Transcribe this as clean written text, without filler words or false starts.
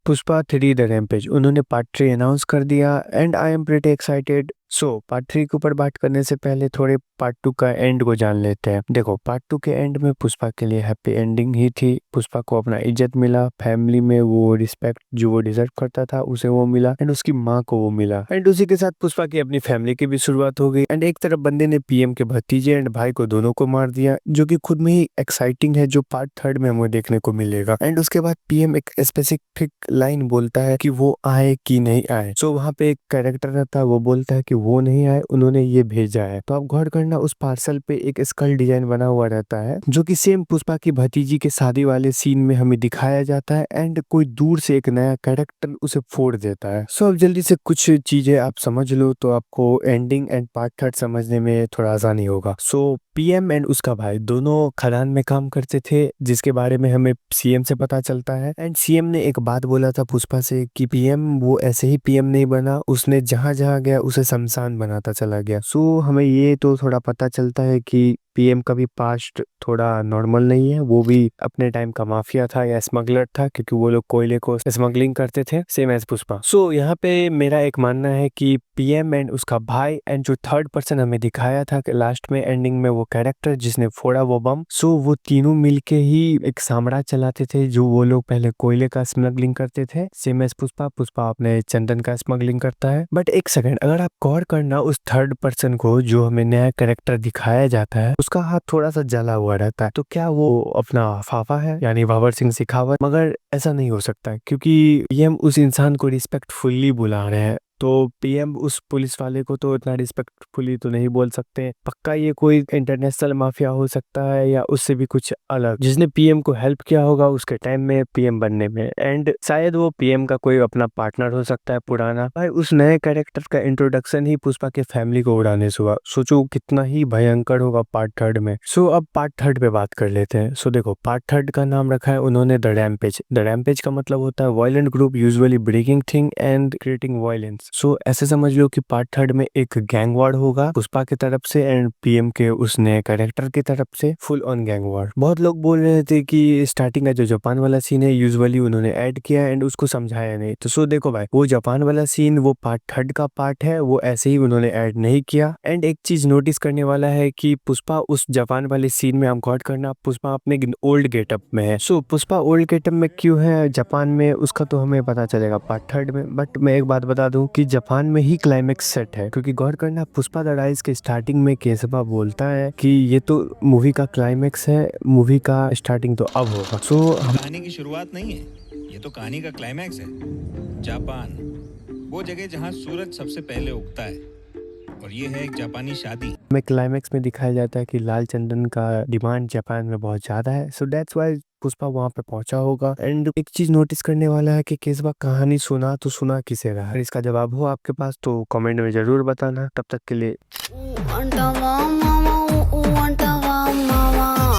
Pushpa 3 the rampage उन्होंने part 3 announce कर दिया and I am pretty excited. So part 3 के ऊपर बात करने से पहले थोड़े पार्ट 2 का एंड को जान लेते हैं। देखो पार्ट 2 के एंड में पुष्पा के लिए हैप्पी एंडिंग ही थी। पुष्पा को अपना इज्जत मिला, फैमिली में वो रिस्पेक्ट जो वो डिजर्व करता था उसे वो मिला एंड उसकी माँ को वो मिला एंड उसी के साथ पुष्पा की अपनी फैमिली की भी शुरुआत हो गई। एंड एक तरफ बंदे ने पीएम के भतीजे एंड भाई को दोनों को मार दिया, जो कि खुद में ही एक्साइटिंग है, जो पार्ट 3 में हमें देखने को मिलेगा। एंड उसके बाद पीएम एक स्पेसिफिक लाइन बोलता है कि वो आए कि नहीं आए। सो वहां पे एक कैरेक्टर रहता है, वो बोलता है कि वो नहीं आए, उन्होंने ये भेजा है। तो आप गौर करना उस पार्सल पे एक स्कल डिजाइन बना हुआ रहता है, जो कि सेम पुष्पा की भतीजी के शादी वाले सीन में हमें दिखाया जाता है एंड कोई दूर से एक नया कैरेक्टर उसे फोड़ देता है। सो अब जल्दी से कुछ चीजें आप समझ लो तो आपको एंडिंग एंड पार्ट 3 समझने में थोड़ा आसानी होगा। सो पीएम एंड उसका भाई दोनों खदान में काम करते थे, जिसके बारे में हमें सीएम से पता चलता है। एंड सीएम ने एक बात बोला था पुष्पा से कि पीएम वो ऐसे ही पीएम नहीं बना, उसने जहां जहां गया उसे शमशान बनाता चला गया। सो हमें ये तो थोड़ा पता चलता है कि पीएम का भी पास्ट थोड़ा नॉर्मल नहीं है, वो भी अपने टाइम का माफिया था या स्मगलर था, क्योंकि वो लोग कोयले को स्मगलिंग करते थे सेम एज पुष्पा। सो यहाँ पे मेरा एक मानना है कि पीएम एंड उसका भाई एंड जो थर्ड पर्सन हमें दिखाया था कि लास्ट में एंडिंग में वो कैरेक्टर जिसने फोड़ा वो बम, सो वो तीनों मिलके ही एक साम्राज्य चलाते थे। जो वो लोग पहले कोयले का स्मगलिंग करते थे सेम एज पुष्पा, पुष्पा अपने चंदन का स्मगलिंग करता है। बट एक सेकंड, अगर आप गौर करना उस थर्ड पर्सन को जो हमें नया कैरेक्टर दिखाया जाता है, उसका हाथ थोड़ा सा जला हुआ रहता है। तो क्या वो अपना फाफा है, यानी बाबर सिंह शेखावत? मगर ऐसा नहीं हो सकता, क्योंकि ये हम उस इंसान को रिस्पेक्टफुली बुला रहे हैं। तो पीएम उस पुलिस वाले को तो इतना रिस्पेक्टफुली तो नहीं बोल सकते। पक्का ये कोई इंटरनेशनल माफिया हो सकता है या उससे भी कुछ अलग, जिसने पीएम को हेल्प किया होगा उसके टाइम में पीएम बनने में। एंड शायद वो पीएम का कोई अपना पार्टनर हो सकता है पुराना। भाई उस नए कैरेक्टर का इंट्रोडक्शन ही पुष्पा के फैमिली को उड़ाने से हुआ। सोचो कितना ही भयंकर होगा पार्ट 3 में। सो अब पार्ट 3 पे बात कर लेते हैं। सो देखो पार्ट 3 का नाम रखा है उन्होंने द रैम्पेज। द रैम्पेज का मतलब होता है violent group usually breaking thing and creating violence. So ऐसे समझ लो कि पार्ट 3 में एक गैंग वार होगा पुष्पा की तरफ से एंड पीएम के उस नए कैरेक्टर की तरफ से, फुल ऑन गैंग वार। बहुत लोग बोल रहे थे कि स्टार्टिंग का जो जापान वाला सीन है यूजुअली उन्होंने ऐड किया एंड उसको समझाया नहीं। तो सो देखो भाई, वो जापान वाला सीन वो पार्ट 3 का पार्ट है, वो ऐसे ही उन्होंने ऐड नहीं किया। एंड एक चीज नोटिस करने वाला है कि पुष्पा उस जापान वाले सीन में, हम गौर करना, पुष्पा अपने ओल्ड गेटअप में है। सो पुष्पा ओल्ड गेटअप में क्यों है जापान में, उसका तो हमें पता चलेगा पार्ट 3 में। बट मैं एक बात बता दूं कि जापान में ही क्लाइमेक्स सेट है, क्योंकि गौर करना पुष्पा द राइज के स्टार्टिंग में केशवा बोलता है कि ये तो मूवी का क्लाइमेक्स है, मूवी का स्टार्टिंग तो अब होगा। सो कहानी की शुरुआत नहीं है, ये तो कहानी का क्लाइमैक्स है। जापान, वो जगह जहाँ सूरज सबसे पहले उगता है, और ये है एक जापानी शादी। में क्लाइमेक्स में दिखाया जाता है कि लाल चंदन का डिमांड जापान में बहुत ज्यादा है। सो दैट्स व्हाई पुष्पा वहां पे पहुंचा होगा। एंड एक चीज नोटिस करने वाला है कि केशवा कहानी सुना तो सुना किसे रहा है। इसका जवाब हो आपके पास तो कमेंट में जरूर बताना। तब तक के लिए